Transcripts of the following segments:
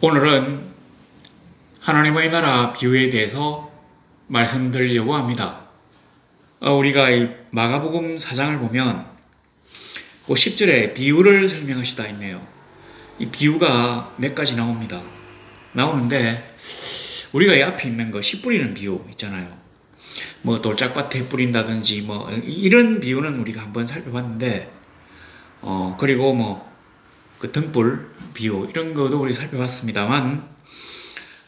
오늘은 하나님의 나라 비유에 대해서 말씀드리려고 합니다. 우리가 이 마가복음 4장을 보면 그 10절에 비유를 설명하시다 있네요. 이 비유가 몇 가지 나오는데 우리가 이 앞에 있는 거 씨 뿌리는 비유 있잖아요. 뭐 돌짝밭에 뿌린다든지 뭐 이런 비유는 우리가 한번 살펴봤는데 그리고 뭐 그 등불 비유 이런 것도 우리 살펴봤습니다만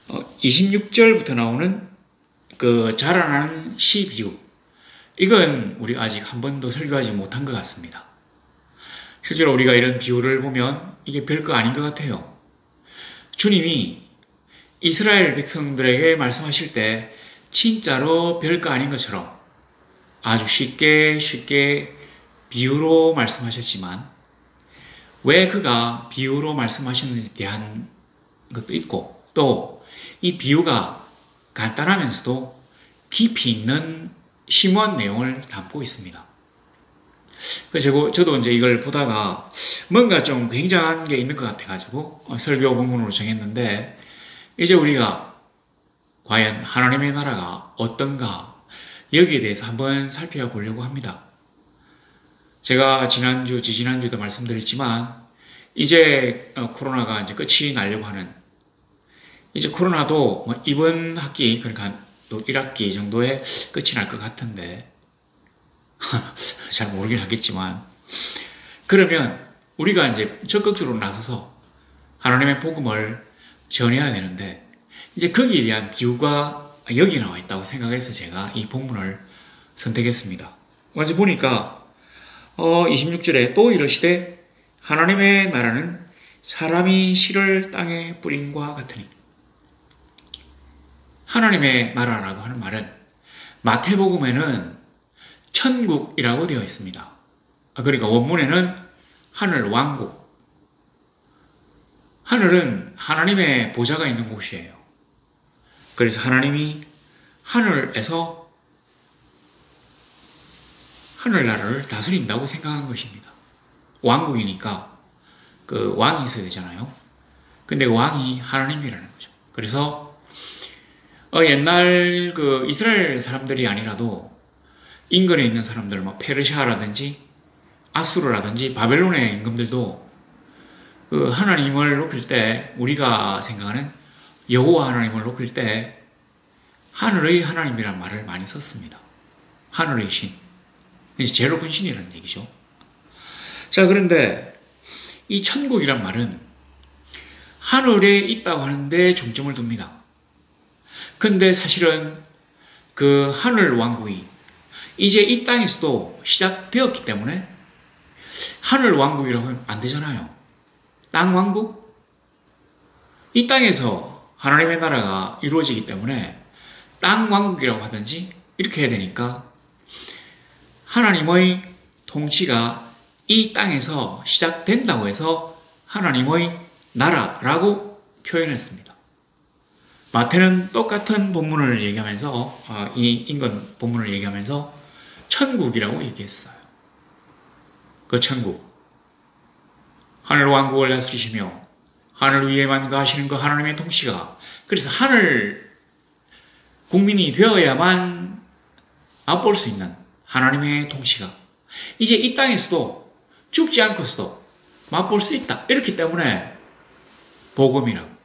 26절부터 나오는 그 자라나는 씨 비유 이건 우리 아직 한 번도 설교하지 못한 것 같습니다. 실제로 우리가 이런 비유를 보면 이게 별거 아닌 것 같아요. 주님이 이스라엘 백성들에게 말씀하실 때 진짜로 별거 아닌 것처럼 아주 쉽게 비유로 말씀하셨지만 왜 그가 비유로 말씀하셨는지에 대한 것도 있고 또 이 비유가 간단하면서도 깊이 있는 심오한 내용을 담고 있습니다. 그래서 저도 이제 이걸 보다가 뭔가 좀 굉장한 게 있는 것 같아가지고 설교 본문으로 정했는데 이제 우리가 과연 하나님의 나라가 어떤가 여기에 대해서 한번 살펴보려고 합니다. 제가 지지난주에도 말씀드렸지만 이제 코로나가 이제 끝이 나려고 하는 이제 코로나도 이번 학기 그러니까 또 1학기 정도에 끝이 날 것 같은데 잘 모르긴 하겠지만 그러면 우리가 이제 적극적으로 나서서 하나님의 복음을 전해야 되는데 이제 거기에 대한 비유가 여기 나와 있다고 생각해서 제가 이 본문을 선택했습니다. 먼저 보니까 26절에 또 이르시되 하나님의 나라는 사람이 씨를 땅에 뿌린과 같으니 하나님의 나라라고 하는 말은 마태복음에는 천국이라고 되어 있습니다. 그러니까 원문에는 하늘 왕국. 하늘은 하나님의 보좌가 있는 곳이에요. 그래서 하나님이 하늘에서 하늘나라를 다스린다고 생각한 것입니다. 왕국이니까 그 왕이 있어야 되잖아요. 근데 그 왕이 하나님이라는 거죠. 그래서 옛날 그 이스라엘 사람들이 아니라도 인근에 있는 사람들, 뭐 페르시아라든지 아수르라든지 바벨론의 임금들도 그 하나님을 높일 때 우리가 생각하는 여호와 하나님을 높일 때 하늘의 하나님이라는 말을 많이 썼습니다. 하늘의 신. 제일 높은 신이라는 얘기죠. 자, 그런데 이 천국이란 말은 하늘에 있다고 하는데 중점을 둡니다. 근데 사실은 그 하늘 왕국이 이제 이 땅에서도 시작되었기 때문에 하늘 왕국이라고 하면 안 되잖아요. 땅 왕국? 이 땅에서 하나님의 나라가 이루어지기 때문에 땅 왕국이라고 하든지 이렇게 해야 되니까 하나님의 통치가 이 땅에서 시작된다고 해서 하나님의 나라라고 표현했습니다. 마태는 똑같은 본문을 얘기하면서 이 인근 본문을 얘기하면서 천국이라고 얘기했어요. 그 천국 하늘 왕국을 다스리시며 하늘 위에만 가시는 그 하나님의 통치가 그래서 하늘 국민이 되어야만 맛볼 수 있는 하나님의 통치가 이제 이 땅에서도 죽지 않고서도 맛볼 수 있다. 이렇기 때문에 복음이라고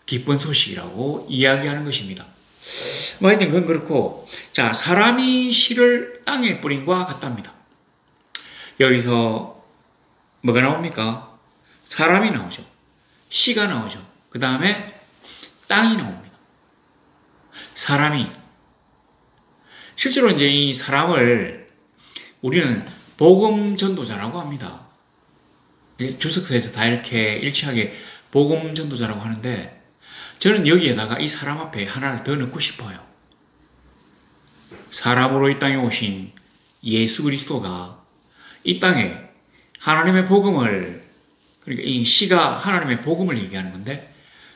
기쁜 소식이라고 이야기하는 것입니다. 뭐 하여튼 그건 그렇고 자 사람이 씨를 땅에 뿌린과 같답니다. 여기서 뭐가 나옵니까? 사람이 나오죠. 씨가 나오죠. 그 다음에 땅이 나옵니다. 사람이 실제로 이제 이 사람을 우리는 복음 전도자라고 합니다. 주석서에서 다 이렇게 일치하게 복음 전도자라고 하는데 저는 여기에다가 이 사람 앞에 하나를 더 넣고 싶어요. 사람으로 이 땅에 오신 예수 그리스도가 이 땅에 하나님의 복음을 그러니까 이 씨가 하나님의 복음을 얘기하는 건데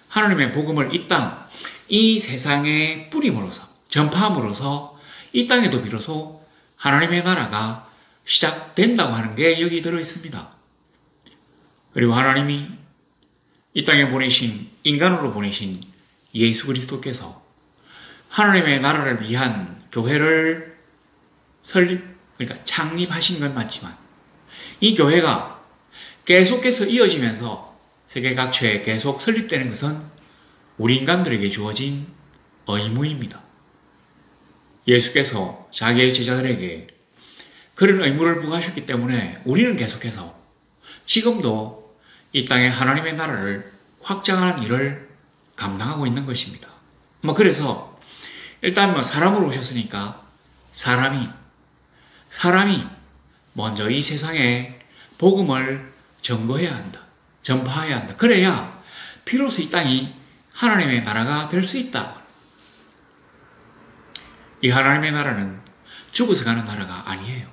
하나님의 복음을 이 땅, 이 세상에 뿌림으로써 전파함으로써 이 땅에도 비로소 하나님의 나라가 시작된다고 하는 게 여기 들어있습니다. 그리고 하나님이 이 땅에 보내신, 인간으로 보내신 예수 그리스도께서 하나님의 나라를 위한 교회를 그러니까 창립하신 건 맞지만 이 교회가 계속해서 이어지면서 세계 각처에 계속 설립되는 것은 우리 인간들에게 주어진 의무입니다. 예수께서 자기의 제자들에게 그런 의무를 부과하셨기 때문에 우리는 계속해서 지금도 이 땅에 하나님의 나라를 확장하는 일을 감당하고 있는 것입니다. 그래서 일단 사람으로 오셨으니까 사람이 먼저 이 세상에 복음을 전거해야 한다. 전파해야 한다. 그래야 비로소 이 땅이 하나님의 나라가 될 수 있다. 이 하나님의 나라는 죽어서 가는 나라가 아니에요.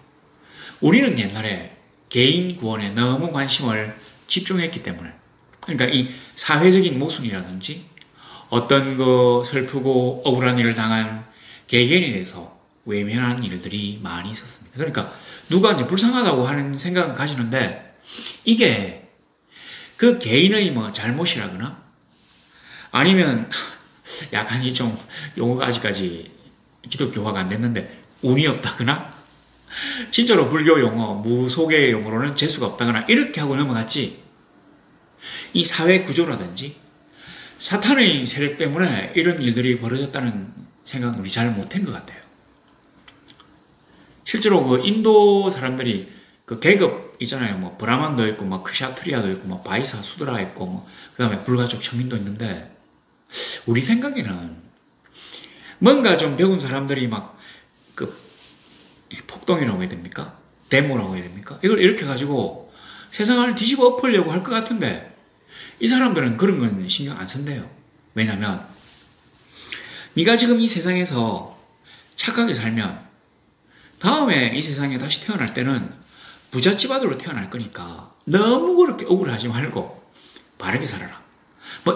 우리는 옛날에 개인 구원에 너무 관심을 집중했기 때문에, 그러니까 이 사회적인 모순이라든지 어떤 슬프고 억울한 일을 당한 개개인에 대해서 외면하는 일들이 많이 있었습니다. 그러니까 누가 이제 불쌍하다고 하는 생각은 가지는데 이게 그 개인의 잘못이라거나 아니면 약간 좀 용어가 아직까지 기독교화가 안 됐는데 운이 없다거나 진짜로 불교 용어, 무속의 용어로는 재수가 없다거나 이렇게 하고 넘어갔지, 이 사회 구조라든지 사탄의 세력 때문에 이런 일들이 벌어졌다는 생각은 우리 잘 못한 것 같아요. 실제로 인도 사람들이 계급 있잖아요. 브라만도 있고, 크샤트리아도 있고, 바이사, 수드라 있고, 그 다음에 불가족 청민도 있는데, 우리 생각에는 뭔가 좀 배운 사람들이 폭동이라고 해야 됩니까? 데모라고 해야 됩니까? 이걸 이렇게 가지고 세상을 뒤집어 엎으려고 할 것 같은데, 이 사람들은 그런 건 신경 안 쓴대요. 왜냐면 네가 지금 이 세상에서 착하게 살면 다음에 이 세상에 다시 태어날 때는 부잣집 아들로 태어날 거니까 너무 그렇게 억울하지 말고 바르게 살아라.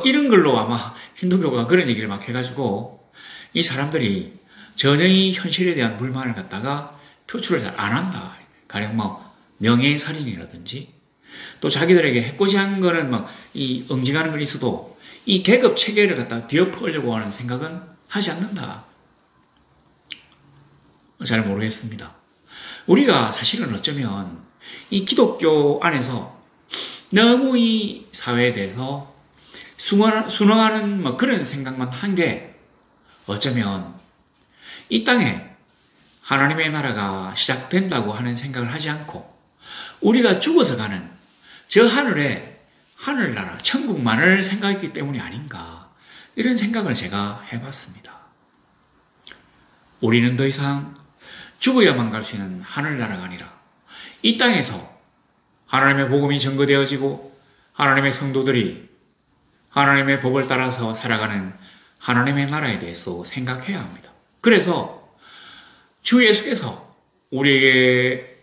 이런 걸로 아마 힌두교가 그런 얘기를 막 해가지고 이 사람들이 전혀 이 현실에 대한 불만을 갖다가 표출을 잘 안 한다. 가령 명예살인이라든지 또 자기들에게 해코지한 거는 이 응징하는 건 있어도 이 계급 체계를 갖다 뒤엎으려고 하는 생각은 하지 않는다. 잘 모르겠습니다. 우리가 사실은 어쩌면 이 기독교 안에서 너무 이 사회에 대해서 순응하는 그런 생각만 한 게 어쩌면 이 땅에 하나님의 나라가 시작된다고 하는 생각을 하지 않고 우리가 죽어서 가는 저 하늘나라, 천국만을 생각했기 때문이 아닌가, 이런 생각을 제가 해봤습니다. 우리는 더 이상 죽어야만 갈 수 있는 하늘나라가 아니라 이 땅에서 하나님의 복음이 전거되어지고 하나님의 성도들이 하나님의 법을 따라서 살아가는 하나님의 나라에 대해서 생각해야 합니다. 그래서 주 예수께서 우리에게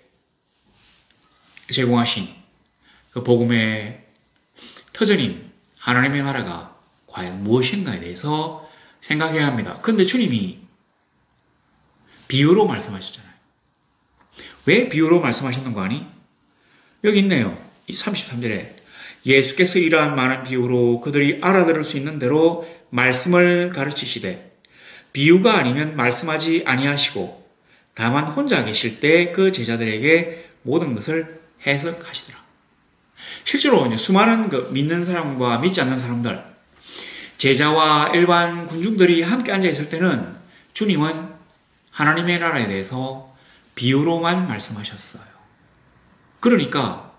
제공하신 그 복음의 터전인 하나님의 나라가 과연 무엇인가에 대해서 생각해야 합니다. 그런데 주님이 비유로 말씀하셨잖아요. 왜 비유로 말씀하셨는 거 아니? 여기 있네요. 33절에 예수께서 이러한 많은 비유로 그들이 알아들을 수 있는 대로 말씀을 가르치시되 비유가 아니면 말씀하지 아니하시고 다만 혼자 계실 때 그 제자들에게 모든 것을 해석하시더라. 실제로 이제 수많은 믿는 사람과 믿지 않는 사람들, 제자와 일반 군중들이 함께 앉아 있을 때는 주님은 하나님의 나라에 대해서 비유로만 말씀하셨어요. 그러니까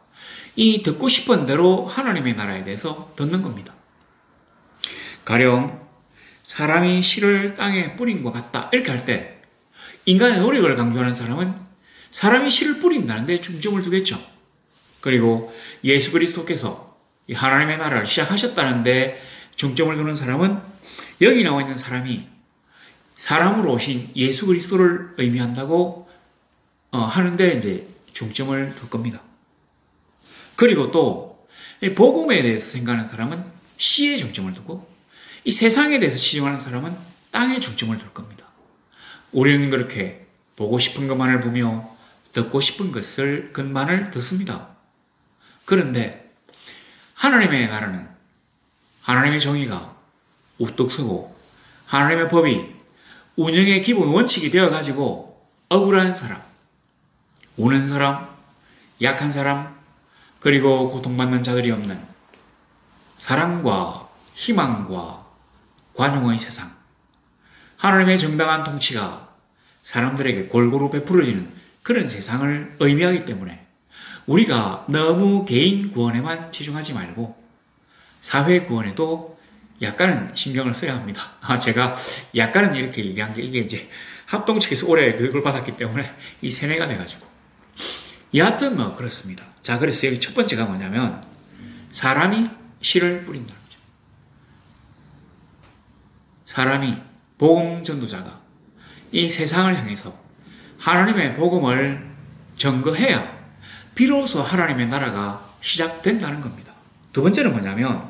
이 듣고 싶은 대로 하나님의 나라에 대해서 듣는 겁니다. 가령 사람이 씨를 땅에 뿌린 것 같다 이렇게 할 때 인간의 노력을 강조하는 사람은 사람이 씨를 뿌린다는 데 중점을 두겠죠. 그리고 예수 그리스도께서 하나님의 나라를 시작하셨다는 데 중점을 두는 사람은 여기 나와 있는 사람이 사람으로 오신 예수 그리스도를 의미한다고 하는데 이제 중점을 둘 겁니다. 그리고 또 복음에 대해서 생각하는 사람은 씨에 중점을 두고 이 세상에 대해서 치중하는 사람은 땅에 중점을 둘 겁니다. 우리는 그렇게 보고 싶은 것만을 보며 듣고 싶은 것만을 듣습니다. 그런데 하나님의 나라는 하나님의 정의가 우뚝 서고 하나님의 법이 운영의 기본 원칙이 되어가지고 억울한 사람, 우는 사람, 약한 사람, 그리고 고통받는 자들이 없는 사랑과 희망과 관용의 세상, 하나님의 정당한 통치가 사람들에게 골고루 베풀어지는 그런 세상을 의미하기 때문에 우리가 너무 개인 구원에만 치중하지 말고 사회 구원에도 약간은 신경을 써야 합니다. 제가 약간은 이렇게 얘기한 게 이게 이제 합동 측에서 올해 교육을 받았기 때문에 이 세뇌가 돼가지고. 여하튼 뭐 그렇습니다. 자, 그래서 여기 첫 번째가 뭐냐면 사람이 씨를 뿌린다는 거죠. 사람이 복음 전도자가 이 세상을 향해서 하나님의 복음을 전거해야 비로소 하나님의 나라가 시작된다는 겁니다. 두 번째는 뭐냐면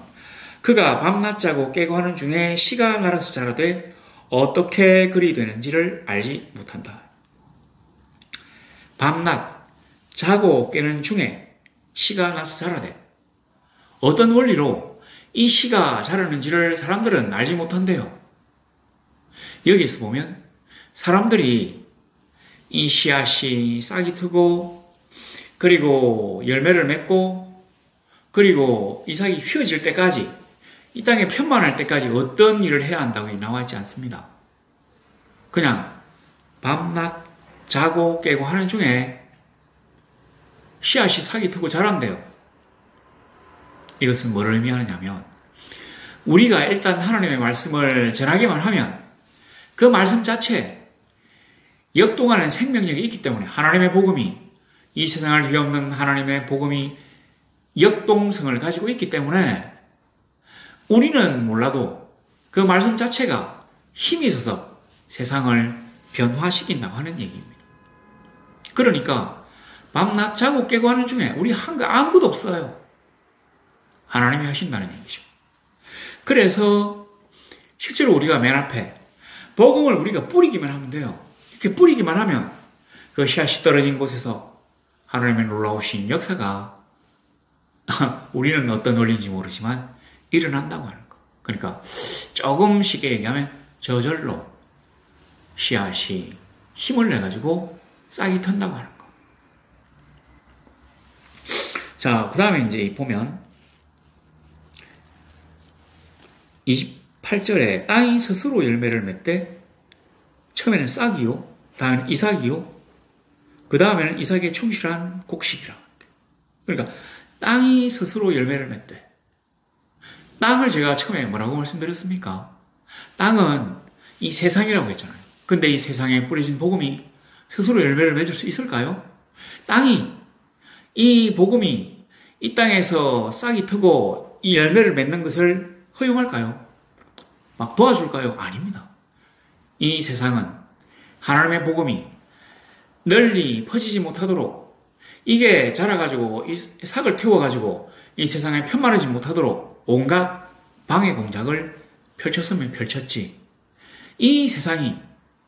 그가 밤낮 자고 깨고 하는 중에 씨가 날아서 자라되 어떻게 그리 되는지를 알지 못한다. 밤낮 자고 깨는 중에 씨가 나서 자라되 어떤 원리로 이 씨가 자라는지를 사람들은 알지 못한대요. 여기서 보면 사람들이 이 씨앗이 싹이 트고 그리고 열매를 맺고 그리고 이 싹이 휘어질 때까지 이 땅에 편만할 때까지 어떤 일을 해야 한다고 나와 있지 않습니다. 그냥 밤낮 자고 깨고 하는 중에 씨앗이 싹이 트고 자란대요. 이것은 뭘 의미하느냐면 우리가 일단 하나님의 말씀을 전하기만 하면 그 말씀 자체에 역동하는 생명력이 있기 때문에 하나님의 복음이 이 세상을 뒤엎는 하나님의 복음이 역동성을 가지고 있기 때문에 우리는 몰라도 그 말씀 자체가 힘이 있어서 세상을 변화시킨다고 하는 얘기입니다. 그러니까 밤낮 자고 깨고 하는 중에 우리 아무것도 없어요. 하나님이 하신다는 얘기죠. 그래서 실제로 우리가 맨 앞에 복음을 우리가 뿌리기만 하면 돼요. 이렇게 뿌리기만 하면 그 씨앗이 떨어진 곳에서 하나님의 놀라우신 역사가 우리는 어떤 원리인지 모르지만 일어난다고 하는 거. 그러니까 조금 쉽게 얘기하면 저절로 씨앗이 힘을 내가지고 싹이 튼다고 하는 거. 자, 그 다음에 이제 보면 28절에 땅이 스스로 열매를 맺되 처음에는 싹이요, 다음에는 이삭이요, 그 다음에는 이삭의 충실한 곡식이라고 합니다. 그러니까 땅이 스스로 열매를 맺되 땅을 제가 처음에 뭐라고 말씀드렸습니까? 땅은 이 세상이라고 했잖아요. 근데 이 세상에 뿌려진 복음이 스스로 열매를 맺을 수 있을까요? 땅이 이 복음이 이 땅에서 싹이 트고 이 열매를 맺는 것을 허용할까요? 막 도와줄까요? 아닙니다. 이 세상은 하나님의 복음이 널리 퍼지지 못하도록 이게 자라가지고 이 삭을 태워가지고 이 세상에 편만하지 못하도록 온갖 방해 공작을 펼쳤으면 펼쳤지 이 세상이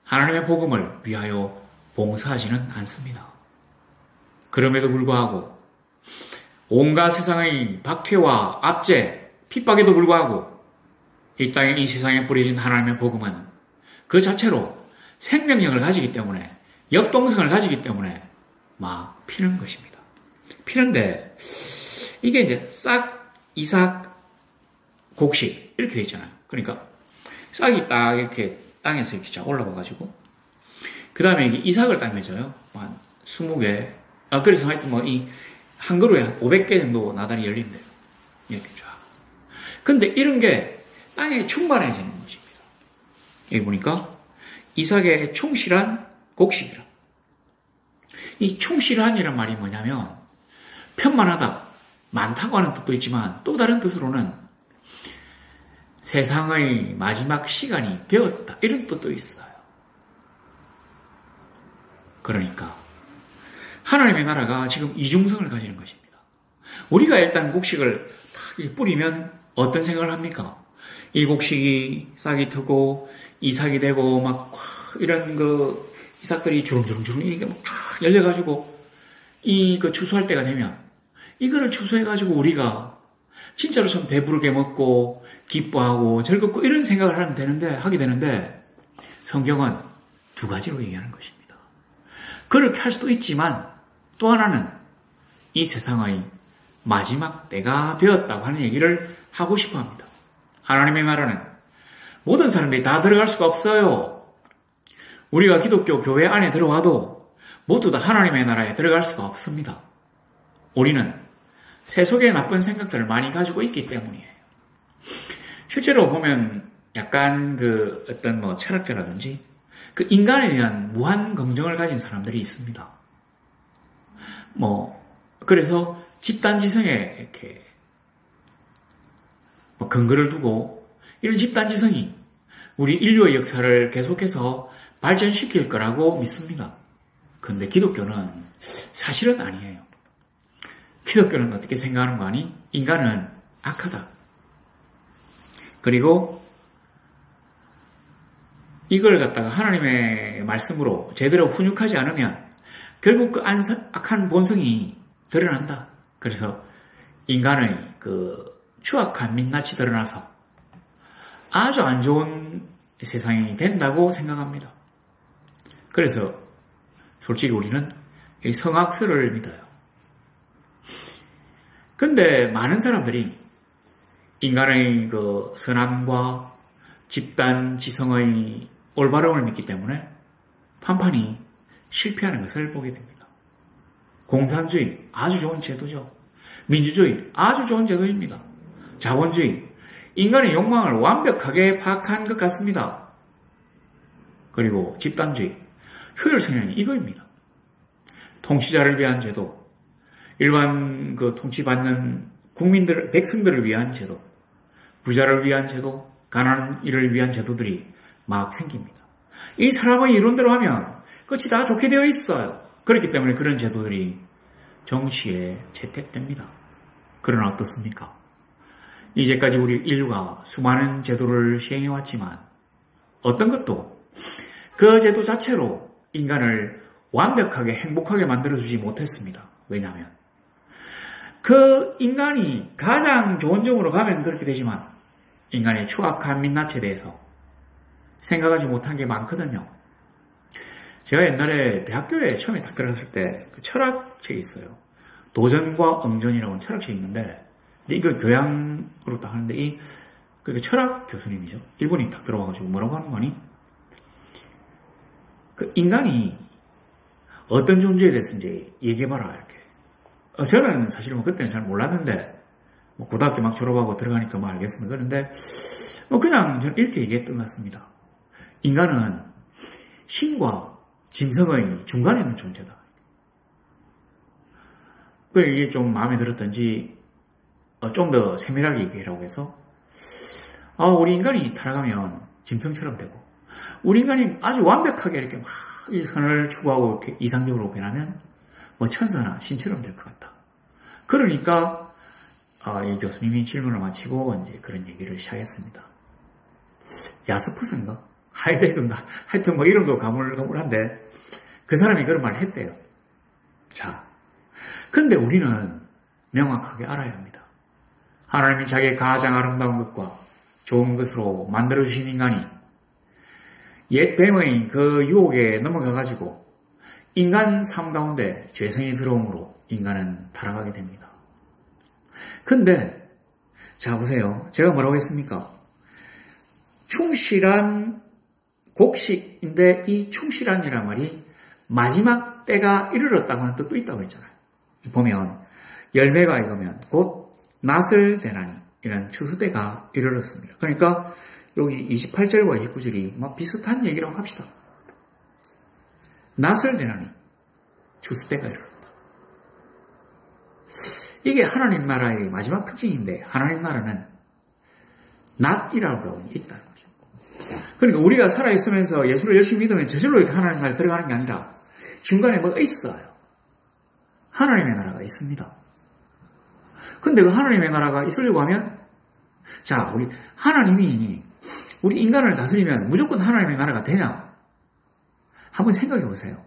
하나님의 복음을 위하여 봉사하지는 않습니다. 그럼에도 불구하고 온갖 세상의 박해와 압제, 핍박에도 불구하고 이 땅에 이 세상에 뿌려진 하나님의 복음은 그 자체로 생명력을 가지기 때문에 역동성을 가지기 때문에 막 피는 것입니다. 피는데 이게 이제 싹, 이삭, 곡식 이렇게 돼 있잖아요. 그러니까 싹이 딱 이렇게 땅에서 이렇게 쫙 올라와가지고 그 다음에 이삭을 딱 맺어요. 한 20개. 그래서 하여튼 뭐 이 한 그루에 한 500개 정도 나단이 열린대요. 이렇게 쫙. 근데 이런 게 땅에 충만해지는 것입니다. 여기 보니까 이삭의 충실한 곡식이라. 이 충실한이란 말이 뭐냐면 편만하다, 많다고 하는 뜻도 있지만 또 다른 뜻으로는 세상의 마지막 시간이 되었다 이런 뜻도 있어요. 그러니까 하나님의 나라가 지금 이중성을 가지는 것입니다. 우리가 일단 곡식을 탁 뿌리면 어떤 생각을 합니까? 이 곡식이 싹이 트고 이삭이 되고 막 이런 그 이삭들이 주렁주렁 이게 막 쫙 열려가지고 그 추수할 때가 되면 이거를 추수해가지고 우리가 진짜로 좀 배부르게 먹고 기뻐하고 즐겁고 이런 생각을 하게 되는데 성경은 두 가지로 얘기하는 것입니다. 그렇게 할 수도 있지만 또 하나는 이 세상의 마지막 때가 되었다고 하는 얘기를 하고 싶어 합니다. 하나님의 나라는 모든 사람들이 다 들어갈 수가 없어요. 우리가 기독교 교회 안에 들어와도 모두 다 하나님의 나라에 들어갈 수가 없습니다. 우리는 세속의 나쁜 생각들을 많이 가지고 있기 때문이에요. 실제로 보면 약간 어떤 철학자라든지 인간에 대한 무한 긍정을 가진 사람들이 있습니다. 그래서 집단지성에 이렇게 근거를 두고 이런 집단지성이 우리 인류의 역사를 계속해서 발전시킬 거라고 믿습니다. 그런데 기독교는 사실은 아니에요. 기독교는 어떻게 생각하는 거 아니? 인간은 악하다. 그리고 이걸 갖다가 하나님의 말씀으로 제대로 훈육하지 않으면 결국 그 악한 본성이 드러난다. 그래서 인간의 추악한 민낯이 드러나서 아주 안 좋은 세상이 된다고 생각합니다. 그래서 솔직히 우리는 이 성악설을 믿어요. 근데 많은 사람들이 인간의 선함과 집단 지성의 올바름을 믿기 때문에 판판이 실패하는 것을 보게 됩니다. 공산주의 아주 좋은 제도죠. 민주주의 아주 좋은 제도입니다. 자본주의 인간의 욕망을 완벽하게 파악한 것 같습니다. 그리고 집단주의 효율성향이 이거입니다. 통치자를 위한 제도, 일반 통치받는 백성들을 위한 제도, 부자를 위한 제도, 가난한 이를 위한 제도들이 막 생깁니다. 이 사람의 이론대로 하면 끝이 다 좋게 되어 있어요. 그렇기 때문에 그런 제도들이 정치에 채택됩니다. 그러나 어떻습니까? 이제까지 우리 인류가 수많은 제도를 시행해왔지만 어떤 것도 그 제도 자체로 인간을 완벽하게 행복하게 만들어주지 못했습니다. 왜냐하면 그 인간이 가장 좋은 점으로 가면 그렇게 되지만 인간의 추악한 민낯에 대해서 생각하지 못한 게 많거든요. 제가 옛날에 대학교에 처음에 딱 들어갔을 때 철학책이 있어요. 도전과 응전이라고 하는 철학책이 있는데 이거 교양으로 딱 하는데 철학 교수님이죠. 일본이 딱 들어와가지고 뭐라고 하는 거니? 인간이 어떤 존재에 대해서 이제 얘기해봐라 이렇게. 저는 사실 그때는 잘 몰랐는데 고등학교 막 졸업하고 들어가니까 알겠습니다. 그런데 그냥 저는 이렇게 얘기했던 것 같습니다. 인간은 신과 짐승의 중간에 있는 존재다. 이게 좀 마음에 들었던지 좀 더 세밀하게 얘기하라고 해서 우리 인간이 타락하면 짐승처럼 되고 우리 인간이 아주 완벽하게 이렇게 막 이 선을 추구하고 이렇게 이상적으로 변하면 천사나 신처럼 될 것 같다. 그러니까 이 교수님이 질문을 마치고 이제 그런 얘기를 시작했습니다. 야스퍼스인가? 하이데그인가? 하여튼 이름도 가물가물한데 그 사람이 그런 말을 했대요. 자, 근데 우리는 명확하게 알아야 합니다. 하나님이 자기의 가장 아름다운 것과 좋은 것으로 만들어주신 인간이 옛 뱀의 그 유혹에 넘어가가지고 인간 삶 가운데 죄성이 들어오므로 인간은 타락하게 됩니다. 근데 자 보세요. 제가 뭐라고 했습니까? 충실한 곡식인데 이 충실한이란 말이 마지막 때가 이르렀다고 하는 뜻도 있다고 했잖아요. 보면 열매가 익으면 곧 낫을 재나니 이런 추수때가 이르렀습니다. 그러니까 여기 28절과 29절이 비슷한 얘기라고 합시다. 낫을 재나니 추수때가 이르렀다. 이게 하나님 나라의 마지막 특징인데 하나님 나라는 낫이라고 있다는 거죠. 그러니까 우리가 살아있으면서 예수를 열심히 믿으면 저절로 이렇게 하나님 나라에 들어가는 게 아니라 중간에 뭐가 있어요. 하나님의 나라가 있습니다. 근데 그 하나님의 나라가 있으려고 하면 자, 우리 하나님이 우리 인간을 다스리면 무조건 하나님의 나라가 되냐? 한번 생각해 보세요.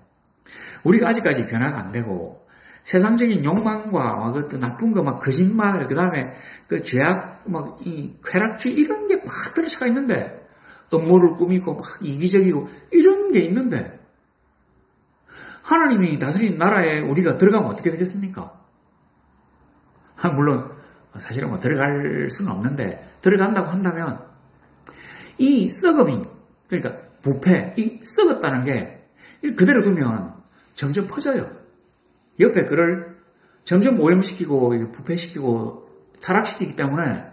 우리가 아직까지 변화가 안 되고 세상적인 욕망과 그 나쁜 거 막 거짓말, 그 다음에 그 죄악, 막 이 쾌락주의 이런 게 막 들어차가 있는데, 음모를 꾸미고 막 이기적이고 이런 게 있는데, 하나님이 다스린 나라에 우리가 들어가면 어떻게 되겠습니까? 물론 사실은 뭐 들어갈 수는 없는데, 들어간다고 한다면 이 썩음이, 그러니까 부패, 이 썩었다는 게 그대로 두면 점점 퍼져요. 옆에 그를 점점 오염시키고 부패시키고 타락시키기 때문에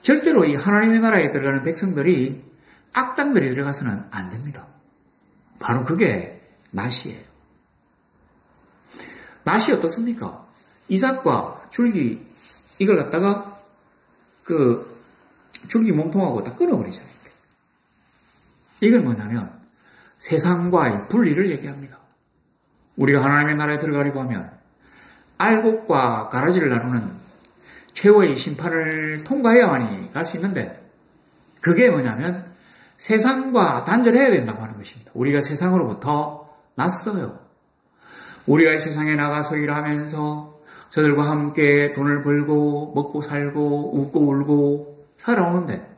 절대로 이 하나님의 나라에 들어가는 백성들이 악당들이 들어가서는 안 됩니다. 바로 그게 낫이에요. 낫이 어떻습니까? 이삭과 줄기 이걸 갖다가 그 줄기 몸통하고 다 끊어버리잖아요. 이건 뭐냐면 세상과의 분리를 얘기합니다. 우리가 하나님의 나라에 들어가려고 하면 알곡과 가라지를 나누는 최후의 심판을 통과해야만이 갈 수 있는데, 그게 뭐냐면 세상과 단절해야 된다고 하는 것입니다. 우리가 세상으로부터 났어요. 우리가 이 세상에 나가서 일하면서 저들과 함께 돈을 벌고 먹고 살고 웃고 울고 살아오는데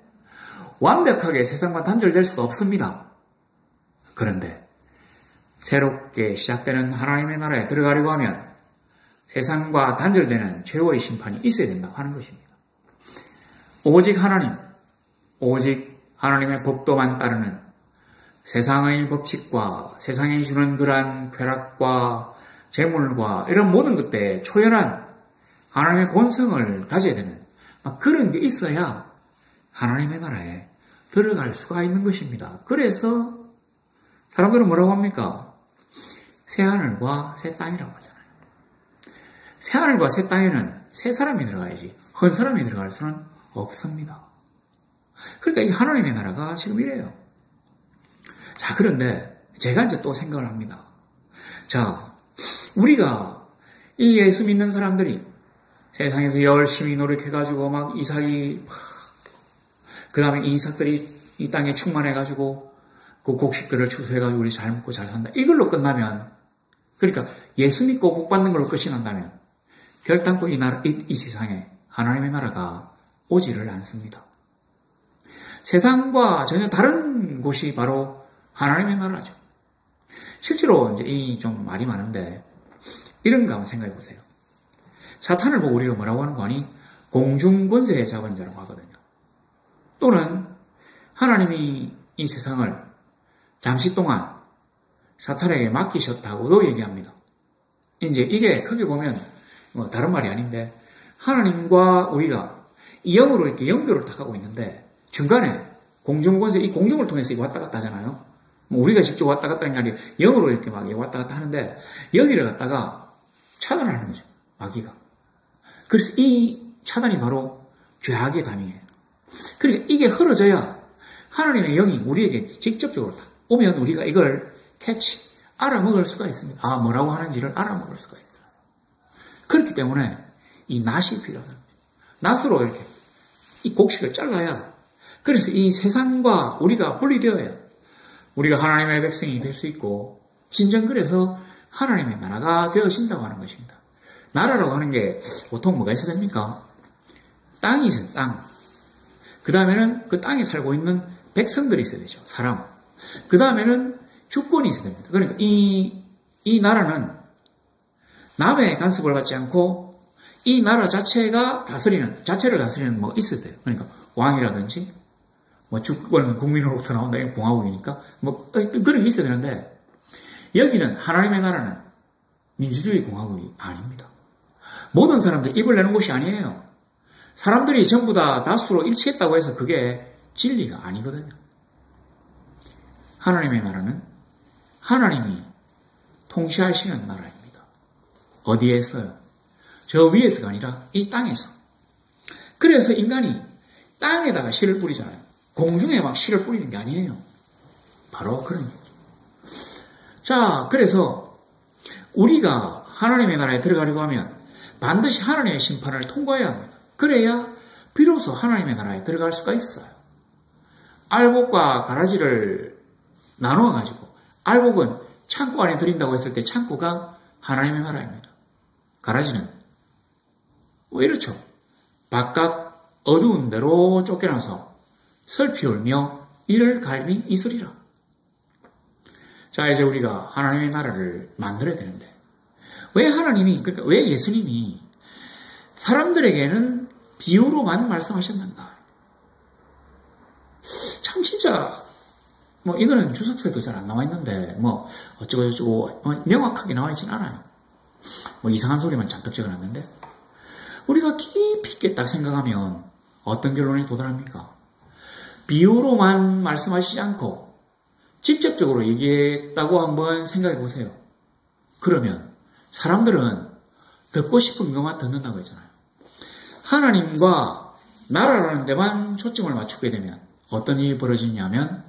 완벽하게 세상과 단절될 수가 없습니다. 그런데 새롭게 시작되는 하나님의 나라에 들어가려고 하면 세상과 단절되는 최후의 심판이 있어야 된다고 하는 것입니다. 오직 하나님, 오직 하나님의 법도만 따르는 세상의 법칙과 세상이 주는 그러한 쾌락과 재물과 이런 모든 것들에 초연한 하나님의 본성을 가져야 되는 그런 게 있어야 하나님의 나라에 들어갈 수가 있는 것입니다. 그래서 사람들은 뭐라고 합니까? 새하늘과 새 땅이라고 하잖아요. 새하늘과 새 땅에는 새 사람이 들어가야지 헛 사람이 들어갈 수는 없습니다. 그러니까 이 하나님의 나라가 지금 이래요. 자, 그런데 제가 이제 또 생각을 합니다. 자, 우리가 이 예수 믿는 사람들이 세상에서 열심히 노력해가지고 막 이삭이 그 다음에 이 이삭들이 이 땅에 충만해가지고 그 곡식들을 추수해가지고 우리 잘 먹고 잘 산다. 이걸로 끝나면, 그러니까 예수 믿고 복 받는 걸로 끝이 난다면 결단코 이 세상에 하나님의 나라가 오지를 않습니다. 세상과 전혀 다른 곳이 바로 하나님의 나라죠. 실제로 이제 이 좀 말이 많은데 이런 거 한번 생각해 보세요. 사탄을 보고 우리가 뭐라고 하는 거 아니? 공중권세 잡은 자라고 하거든요. 또는 하나님이 이 세상을 잠시 동안 사탄에게 맡기셨다고도 얘기합니다. 이제 이게 크게 보면 뭐 다른 말이 아닌데 하나님과 우리가 이 영으로 이렇게 연결을 딱 하고 있는데 중간에 공중권세, 이 공중을 통해서 왔다 갔다 하잖아요. 뭐 우리가 직접 왔다 갔다 하는 게 아니라 영으로 이렇게 막 왔다 갔다 하는데 여기를 갖다가 차단하는 거죠. 마귀가. 그래서 이 차단이 바로 죄악의 담이에요. 그러니까 이게 흐려져야 하나님의 영이 우리에게 직접적으로 오면 우리가 이걸 캐치, 알아먹을 수가 있습니다. 아, 뭐라고 하는지를 알아먹을 수가 있어요. 그렇기 때문에 이 낫이 필요하다. 낫으로 이렇게 이 곡식을 잘라야, 그래서 이 세상과 우리가 분리되어야 우리가 하나님의 백성이 될 수 있고 진정 그래서 하나님의 나라가 되어진다고 하는 것입니다. 나라라고 하는 게 보통 뭐가 있어야 됩니까? 땅이 있어요, 땅. 그 다음에는 그 땅에 살고 있는 백성들이 있어야 되죠, 사람. 그 다음에는 주권이 있어야 됩니다. 그러니까 이 나라는 남의 간섭을 받지 않고 이 나라 자체를 다스리는 뭐가 있어야 돼요. 그러니까 왕이라든지 뭐 주권은 국민으로부터 나온다, 이건 공화국이니까 뭐 그런 게 있어야 되는데 여기는 하나님의 나라는 민주주의 공화국이 아닙니다. 모든 사람들이 입을 내는 곳이 아니에요. 사람들이 전부 다 다수로 일치했다고 해서 그게 진리가 아니거든요. 하나님의 나라는 하나님이 통치하시는 나라입니다. 어디에서요? 저 위에서가 아니라 이 땅에서. 그래서 인간이 땅에다가 씨를 뿌리잖아요. 공중에 막 씨를 뿌리는 게 아니에요. 바로 그런 얘기죠. 자, 그래서 우리가 하나님의 나라에 들어가려고 하면 반드시 하나님의 심판을 통과해야 합니다. 그래야 비로소 하나님의 나라에 들어갈 수가 있어요. 알곡과 가라지를 나누어가지고 알곡은 창고 안에 들인다고 했을 때 창고가 하나님의 나라입니다. 가라지는 왜 이렇죠? 바깥 어두운 데로 쫓겨나서 슬피 울며 이를 갈미 이슬이라. 자, 이제 우리가 하나님의 나라를 만들어야 되는데 왜 하나님이, 그러니까 왜 예수님이 사람들에게는 비유로만 말씀하셨는가? 참 진짜 이거는 주석서에도 잘 안 나와 있는데 어쩌고 명확하게 나와 있진 않아요. 이상한 소리만 잔뜩 적어놨는데 우리가 깊이 있게 딱 생각하면 어떤 결론에 도달합니까? 비유로만 말씀하시지 않고 직접적으로 얘기했다고 한번 생각해 보세요. 그러면 사람들은 듣고 싶은 것만 듣는다고 했잖아요. 하나님과 나라라는 데만 초점을 맞추게 되면 어떤 일이 벌어지냐면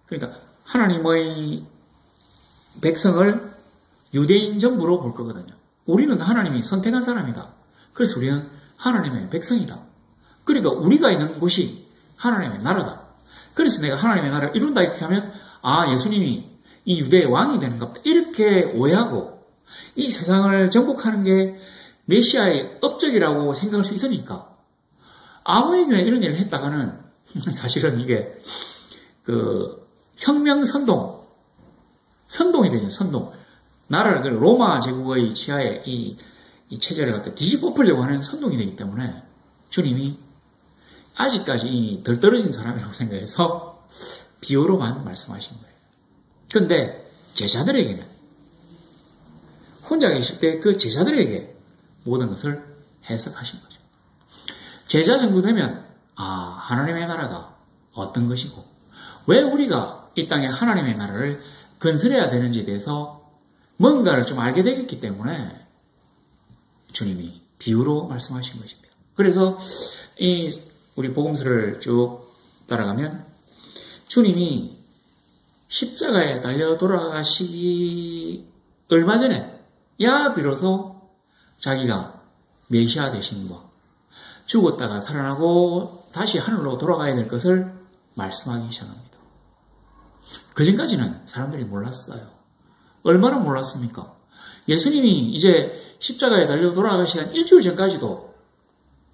그러니까 하나님의 백성을 유대인 전부로 볼 거거든요. 우리는 하나님이 선택한 사람이다. 그래서 우리는 하나님의 백성이다. 그러니까 우리가 있는 곳이 하나님의 나라다. 그래서 내가 하나님의 나라를 이룬다 이렇게 하면 예수님이 이 유대의 왕이 되는가 보다. 이렇게 오해하고 이 세상을 정복하는 게 메시아의 업적이라고 생각할 수 있으니까 아무리 이런 일을 했다가는 사실은 이게 선동이 되죠. 선동. 나라를 로마 제국의 지하에 이 체제를 갖다 뒤집어 엎으려고 하는 선동이 되기 때문에 주님이 아직까지 덜 떨어진 사람이라고 생각해서 비유로만 말씀하신 거예요. 그런데 제자들에게는 혼자 계실 때 그 제자들에게 모든 것을 해석하신 거죠. 제자 정도 되면 하나님의 나라가 어떤 것이고 왜 우리가 이 땅에 하나님의 나라를 건설해야 되는지에 대해서 뭔가를 좀 알게 되겠기 때문에 주님이 비유로 말씀하신 것입니다. 그래서 우리 복음서를 쭉 따라가면 주님이 십자가에 달려 돌아가시기 얼마 전에 비로소 자기가 메시아 되신 것, 죽었다가 살아나고 다시 하늘로 돌아가야 될 것을 말씀하기 시작합니다. 그전까지는 사람들이 몰랐어요. 얼마나 몰랐습니까? 예수님이 이제 십자가에 달려 돌아가시기 한 일주일 전까지도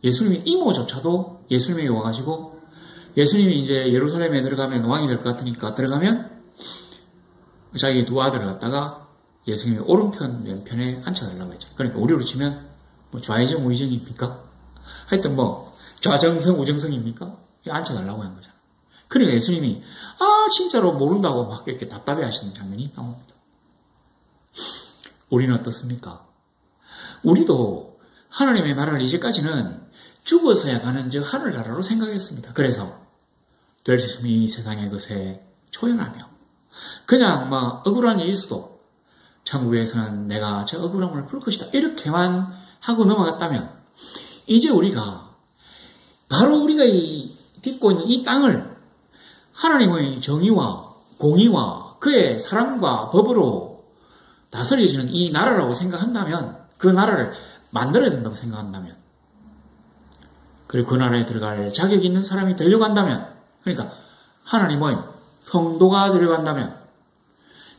예수님의 이모조차도 예수님에게 와가지고 예수님이 이제 예루살렘에 들어가면 왕이 될 것 같으니까 들어가면 자기 두 아들을 갖다가 예수님의 오른편 왼편에 앉혀달라고 했죠. 그러니까 우리로 치면 좌의정 우의정입니까? 하여튼 좌정성 우정성입니까? 앉혀달라고 한 거잖아요. 그러니까 예수님이 진짜로 모른다고 막 이렇게 답답해 하시는 장면이 나옵니다. 우리는 어떻습니까? 우리도 하나님의 나라를 이제까지는 죽어서야 가는 즉 하늘나라로 생각했습니다. 그래서 될 수 있으면 이 세상의 것에 초연하며 그냥 억울한 일이 있어도 천국에서는 내가 저 억울함을 풀 것이다 이렇게만 하고 넘어갔다면 이제 우리가 바로 우리가 딛고 있는 이 땅을 하나님의 정의와 공의와 그의 사랑과 법으로 다스려지는 이 나라라고 생각한다면 그 나라를 만들어야 된다고 생각한다면 그리고 그 나라에 들어갈 자격이 있는 사람이 되려고 한다면 그러니까 하나님의 성도가 되려고 한다면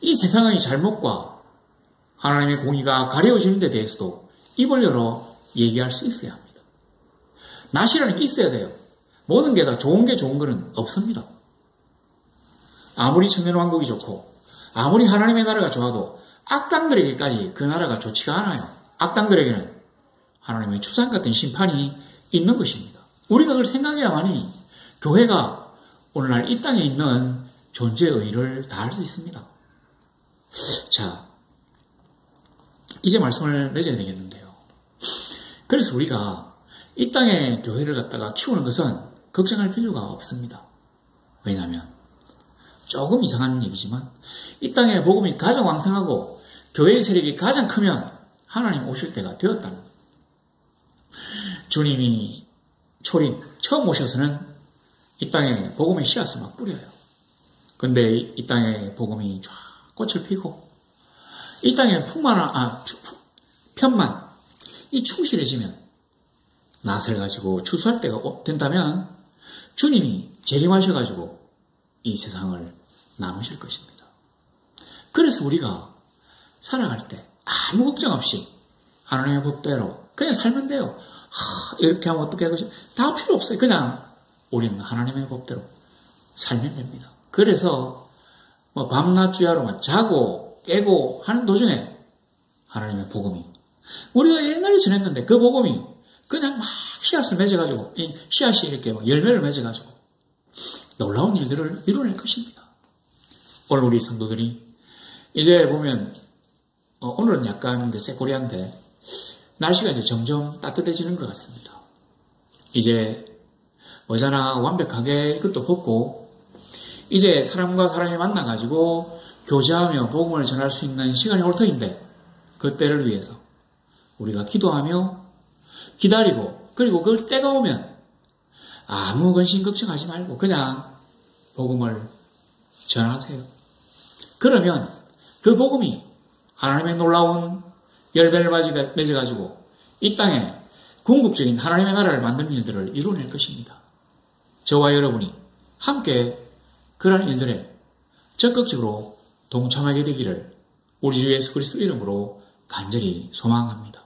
이 세상의 잘못과 하나님의 공의가 가려워지는 데 대해서도 입을 열어 얘기할 수 있어야 합니다. 낯이라는 게 있어야 돼요. 모든 게 다 좋은 게 좋은 거는 없습니다. 아무리 천년왕국이 좋고 아무리 하나님의 나라가 좋아도 악당들에게까지 그 나라가 좋지가 않아요. 악당들에게는 하나님의 추상 같은 심판이 있는 것입니다. 우리가 그걸 생각해야만이 교회가 오늘날 이 땅에 있는 존재의 의의를 다할 수 있습니다. 자, 이제 말씀을 맺어야 되겠는데요. 그래서 우리가 이 땅에 교회를 갖다가 키우는 것은 걱정할 필요가 없습니다. 왜냐하면 조금 이상한 얘기지만 이 땅에 복음이 가장 왕성하고 교회의 세력이 가장 크면 하나님 오실 때가 되었다는 거예요. 주님이 처음 오셔서는 이 땅에 복음의 씨앗을 막 뿌려요. 근데 이 땅에 복음이 쫙 꽃을 피고 이 땅에 편만 충실해지면 낫을 가지고 추수할 때가 된다면 주님이 재림하셔가지고 이 세상을 나누실 것입니다. 그래서 우리가 살아갈 때 아무 걱정 없이 하나님의 법대로 그냥 살면 돼요. 이렇게 하면 어떻게 하고 다 필요 없어요. 그냥 우리는 하나님의 법대로 살면 됩니다. 그래서 뭐 밤낮 주야로만 자고 깨고 하는 도중에 하나님의 복음이 우리가 옛날에 지냈는데 그 복음이 그냥 막 씨앗을 맺어가지고 이 씨앗이 이렇게 막 열매를 맺어가지고 놀라운 일들을 이뤄낼 것입니다. 오늘 우리 성도들이 이제 보면 오늘은 약간 쎄꼬리한데 날씨가 이제 점점 따뜻해지는 것 같습니다. 이제 머자나 완벽하게 이것도 벗고 이제 사람과 사람이 만나가지고 교제하며 복음을 전할 수 있는 시간이 올 터인데 그때를 위해서 우리가 기도하며 기다리고 그리고 그 때가 오면 아무 근심 걱정하지 말고 그냥 복음을 전하세요. 그러면 그 복음이 하나님의 놀라운 열매를 맺어가지고 이 땅에 궁극적인 하나님의 나라를 만드는 일들을 이뤄낼 것입니다. 저와 여러분이 함께 그런 일들에 적극적으로 동참하게 되기를 우리 주 예수 그리스도 이름으로 간절히 소망합니다.